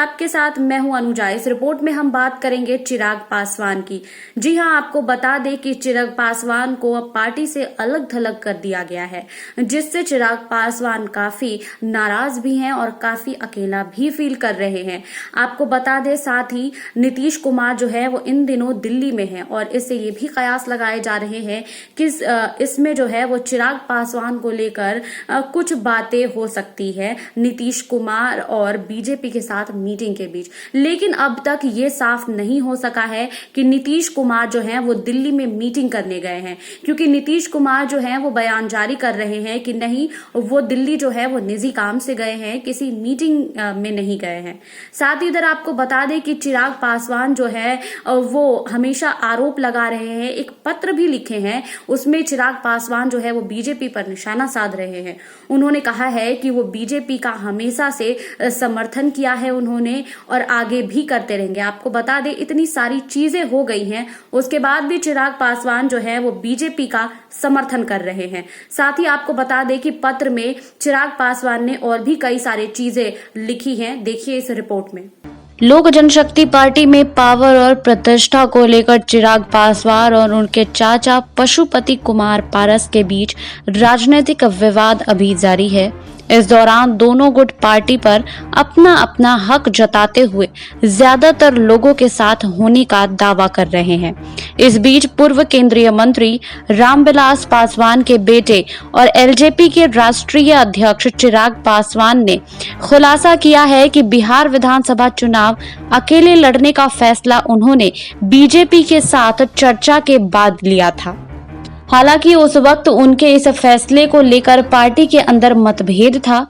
आपके साथ मैं हूं अनुजा। इस रिपोर्ट में हम बात करेंगे चिराग पासवान की। जी हां, आपको बता दें कि चिराग पासवान को अब पार्टी से अलग थलग कर दिया गया है, जिससे चिराग पासवान काफी नाराज भी हैं और काफी अकेला भी फील कर रहे हैं। आपको बता दें, साथ ही नीतीश कुमार जो है वो इन दिनों दिल्ली में है और इससे ये भी कयास लगाए जा रहे हैं कि इसमें जो है वो चिराग पासवान को लेकर कुछ बातें हो सकती है नीतीश कुमार और बीजेपी के साथ मीटिंग के बीच। लेकिन अब तक ये साफ नहीं हो सका है कि नीतीश कुमार जो है वो दिल्ली में मीटिंग करने गए हैं, क्योंकि नीतीश कुमार जो है वो बयान जारी कर रहे हैं कि नहीं, वो दिल्ली जो है वो निजी काम से गए हैं, किसी मीटिंग में नहीं गए हैं। साथ ही इधर आपको बता दें कि चिराग पासवान जो है वो हमेशा आरोप लगा रहे हैं, एक पत्र भी लिखे हैं, उसमें चिराग पासवान जो है वो बीजेपी पर निशाना साध रहे हैं। उन्होंने कहा है कि वो बीजेपी का हमेशा से समर्थन किया है उन्होंने और आगे भी करते रहेंगे। आपको बता दें, इतनी सारी चीजें हो गई हैं, उसके बाद भी चिराग पासवान जो है वो बीजेपी का समर्थन कर रहे हैं। साथ ही आपको बता दें कि पत्र में चिराग पासवान ने और भी कई सारी चीजें लिखी हैं, देखिए इस रिपोर्ट में। लोक जनशक्ति पार्टी में पावर और प्रतिष्ठा को लेकर चिराग पासवान और उनके चाचा पशुपति कुमार पारस के बीच राजनीतिक विवाद अभी जारी है। इस दौरान दोनों गुट पार्टी पर अपना अपना हक जताते हुए ज्यादातर लोगों के साथ होने का दावा कर रहे हैं। इस बीच पूर्व केंद्रीय मंत्री रामविलास पासवान के बेटे और एलजेपी के राष्ट्रीय अध्यक्ष चिराग पासवान ने खुलासा किया है कि बिहार विधानसभा चुनाव अकेले लड़ने का फैसला उन्होंने बीजेपी के साथ चर्चा के बाद लिया था। हालांकि उस वक्त उनके इस फैसले को लेकर पार्टी के अंदर मतभेद था।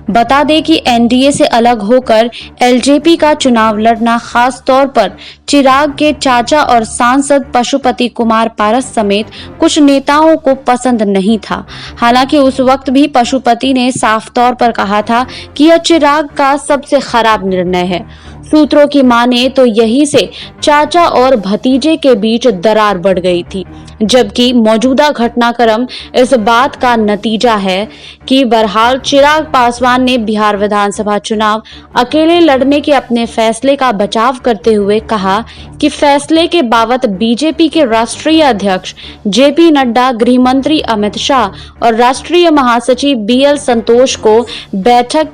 बता दें कि एनडीए से अलग होकर एलजेपी का चुनाव लड़ना खास तौर पर चिराग के चाचा और सांसद पशुपति कुमार पारस समेत कुछ नेताओं को पसंद नहीं था। हालांकि उस वक्त भी पशुपति ने साफ तौर पर कहा था कि यह चिराग का सबसे खराब निर्णय है। सूत्रों की माने तो यही से चाचा और भतीजे के बीच दरार बढ़ गई थी, जबकि मौजूदा घटनाक्रम इस बात का नतीजा है कि बहरहाल चिराग पासवान ने बिहार विधानसभा चुनाव अकेले लड़ने के अपने फैसले का बचाव करते हुए कहा कि फैसले के बावत बीजेपी के राष्ट्रीय अध्यक्ष जेपी नड्डा, गृहमंत्री अमित शाह और राष्ट्रीय महासचिव बीएल संतोष को बैठक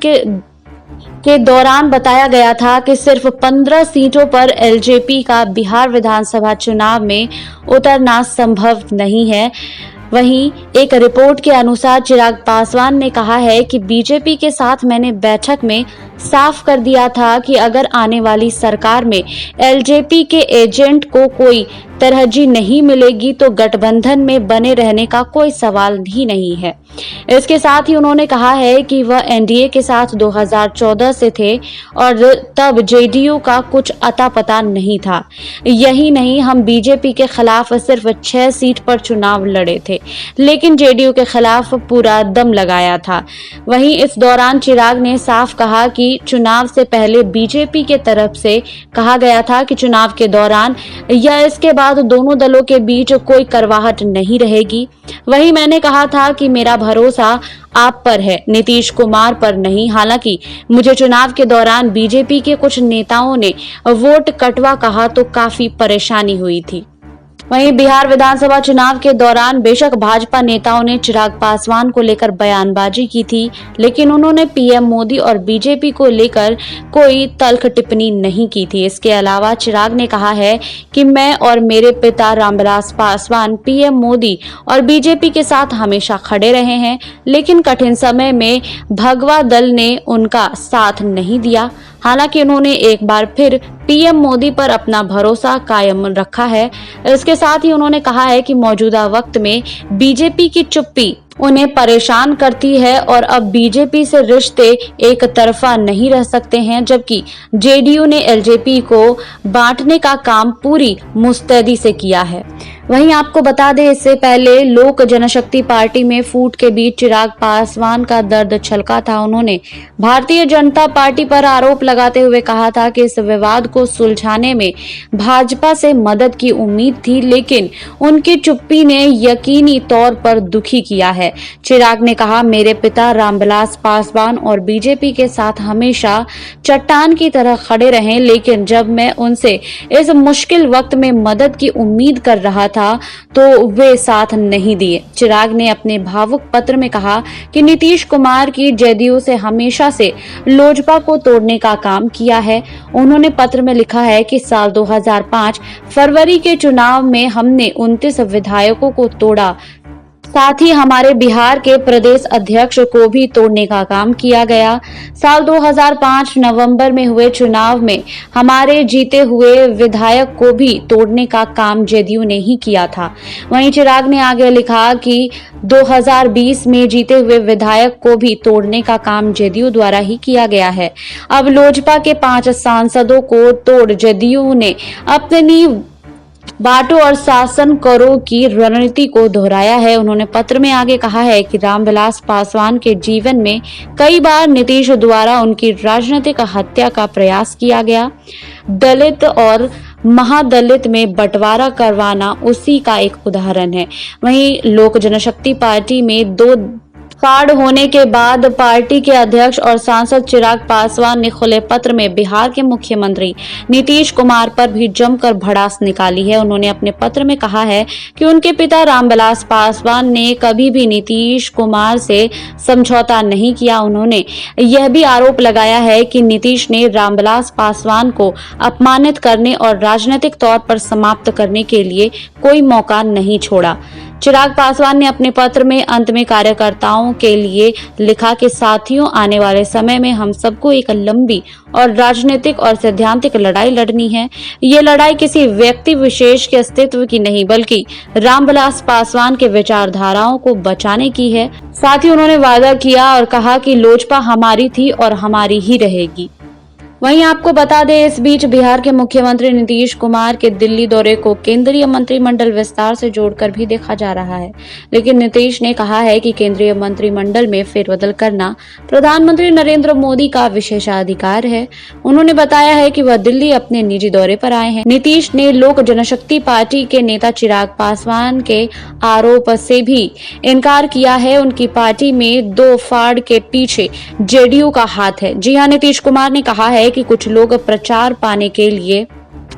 के दौरान बताया गया था कि सिर्फ 15 सीटों पर एलजेपी का बिहार विधानसभा चुनाव में उतरना संभव नहीं है। वहीं एक रिपोर्ट के अनुसार चिराग पासवान ने कहा है कि बीजेपी के साथ मैंने बैठक में साफ कर दिया था कि अगर आने वाली सरकार में एलजेपी के एजेंट को कोई तरजीह नहीं मिलेगी तो गठबंधन में बने रहने का कोई सवाल ही नहीं है। इसके साथ ही उन्होंने कहा है कि वह एनडीए के साथ 2014 से थे और तब जेडीयू का कुछ अता पता नहीं था। यही नहीं, हम बीजेपी के खिलाफ सिर्फ 6 सीट पर चुनाव लड़े थे, लेकिन जेडीयू के खिलाफ पूरा दम लगाया था। वहीं इस दौरान चिराग ने साफ कहा कि चुनाव से पहले बीजेपी के तरफ से कहा गया था कि चुनाव के दौरान या इसके बाद दोनों दलों के बीच कोई करवाहट नहीं रहेगी। वहीं मैंने कहा था कि मेरा भरोसा आप पर है, नीतीश कुमार पर नहीं। हालांकि मुझे चुनाव के दौरान बीजेपी के कुछ नेताओं ने वोट कटवा कहा तो काफी परेशानी हुई थी। वहीं बिहार विधानसभा चुनाव के दौरान बेशक भाजपा नेताओं ने चिराग पासवान को लेकर बयानबाजी की थी, लेकिन उन्होंने पीएम मोदी और बीजेपी को लेकर कोई तल्ख टिप्पणी नहीं की थी। इसके अलावा चिराग ने कहा है कि मैं और मेरे पिता रामविलास पासवान पीएम मोदी और बीजेपी के साथ हमेशा खड़े रहे हैं, लेकिन कठिन समय में भगवा दल ने उनका साथ नहीं दिया। हालांकि उन्होंने एक बार फिर पीएम मोदी पर अपना भरोसा कायम रखा है। इसके साथ ही उन्होंने कहा है कि मौजूदा वक्त में बीजेपी की चुप्पी उन्हें परेशान करती है और अब बीजेपी से रिश्ते एक तरफा नहीं रह सकते हैं, जबकि जेडीयू ने एलजेपी को बांटने का काम पूरी मुस्तैदी से किया है। वहीं आपको बता दें, इससे पहले लोक जनशक्ति पार्टी में फूट के बीच चिराग पासवान का दर्द छलका था। उन्होंने भारतीय जनता पार्टी पर आरोप लगाते हुए कहा था कि इस विवाद को सुलझाने में भाजपा से मदद की उम्मीद थी, लेकिन उनकी चुप्पी ने यकीनी तौर पर दुखी किया है। चिराग ने कहा, मेरे पिता रामविलास पासवान और बीजेपी के साथ हमेशा चट्टान की तरह खड़े रहे, लेकिन जब मैं उनसे इस मुश्किल वक्त में मदद की उम्मीद कर रहा था तो वे साथ नहीं दिए। चिराग ने अपने भावुक पत्र में कहा कि नीतीश कुमार की जदयू से हमेशा से लोजपा को तोड़ने का काम किया है। उन्होंने पत्र में लिखा है कि साल 2005 फरवरी के चुनाव में हमने 29 विधायकों को तोड़ा, साथ ही हमारे बिहार के प्रदेश अध्यक्ष को भी तोड़ने का काम किया गया। साल 2005 नवंबर में हुए चुनाव में हमारे जीते हुए विधायक को भी तोड़ने का काम जदयू ने ही किया था। वहीं चिराग ने आगे लिखा कि 2020 में जीते हुए विधायक को भी तोड़ने का काम जदयू द्वारा ही किया गया है। अब लोजपा के 5 सांसदों को तोड़ जदयू ने अपनी बांटो और शासन करो की रणनीति को दोहराया है। उन्होंने पत्र में आगे कहा है कि रामविलास पासवान के जीवन में कई बार नीतीश द्वारा उनकी राजनीतिक हत्या का प्रयास किया गया। दलित और महादलित में बंटवारा करवाना उसी का एक उदाहरण है। वहीं लोक जनशक्ति पार्टी में दो फाड़ होने के बाद पार्टी के अध्यक्ष और सांसद चिराग पासवान ने खुले पत्र में बिहार के मुख्यमंत्री नीतीश कुमार पर भी जमकर भड़ास निकाली है। उन्होंने अपने पत्र में कहा है कि उनके पिता रामविलास पासवान ने कभी भी नीतीश कुमार से समझौता नहीं किया। उन्होंने यह भी आरोप लगाया है कि नीतीश ने रामविलास पासवान को अपमानित करने और राजनीतिक तौर पर समाप्त करने के लिए कोई मौका नहीं छोड़ा। चिराग पासवान ने अपने पत्र में अंत में कार्यकर्ताओं के लिए लिखा कि साथियों, आने वाले समय में हम सबको एक लंबी और राजनीतिक और सैद्धांतिक लड़ाई लड़नी है। ये लड़ाई किसी व्यक्ति विशेष के अस्तित्व की नहीं, बल्कि रामविलास पासवान के विचारधाराओं को बचाने की है। साथ ही उन्होंने वादा किया और कहा कि लोजपा हमारी थी और हमारी ही रहेगी। वहीं आपको बता दें, इस बीच बिहार के मुख्यमंत्री नीतीश कुमार के दिल्ली दौरे को केंद्रीय मंत्रिमंडल विस्तार से जोड़कर भी देखा जा रहा है, लेकिन नीतीश ने कहा है कि केंद्रीय मंत्रिमंडल में फेरबदल करना प्रधानमंत्री नरेंद्र मोदी का विशेषाधिकार है। उन्होंने बताया है कि वह दिल्ली अपने निजी दौरे पर आए हैं। नीतीश ने लोक जनशक्ति पार्टी के नेता चिराग पासवान के आरोप से भी इनकार किया है। उनकी पार्टी में दो फाड़ के पीछे जेडीयू का हाथ है। जी हां, नीतीश कुमार ने कहा है कि कुछ लोग प्रचार पाने के लिए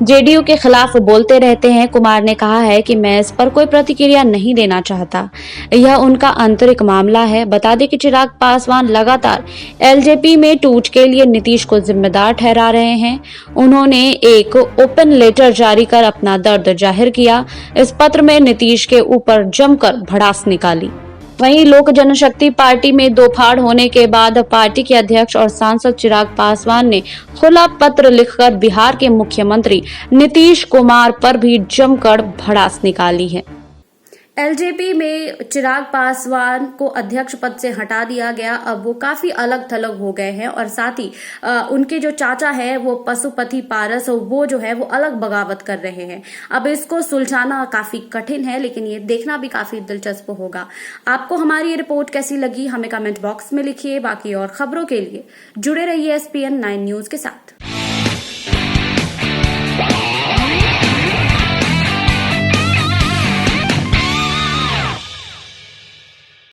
जेडीयू के खिलाफ बोलते रहते हैं। कुमार ने कहा है कि मैं इस पर कोई प्रतिक्रिया नहीं देना चाहता, यह उनका आंतरिक मामला है। बता दें कि चिराग पासवान लगातार एलजेपी में टूट के लिए नीतीश को जिम्मेदार ठहरा रहे हैं। उन्होंने एक ओपन लेटर जारी कर अपना दर्द जाहिर किया। इस पत्र में नीतीश के ऊपर जमकर भड़ास निकाली। वहीं लोक जनशक्ति पार्टी में दो फाड़ होने के बाद पार्टी के अध्यक्ष और सांसद चिराग पासवान ने खुला पत्र लिखकर बिहार के मुख्यमंत्री नीतीश कुमार पर भी जमकर भड़ास निकाली है। एलजेपी में चिराग पासवान को अध्यक्ष पद से हटा दिया गया। अब वो काफी अलग थलग हो गए हैं और साथ ही उनके जो चाचा है वो पशुपति पारस, वो जो है वो अलग बगावत कर रहे हैं। अब इसको सुलझाना काफी कठिन है, लेकिन ये देखना भी काफी दिलचस्प होगा। आपको हमारी ये रिपोर्ट कैसी लगी हमें कमेंट बॉक्स में लिखिए। बाकी और खबरों के लिए जुड़े रहिए SPN 9 न्यूज के साथ।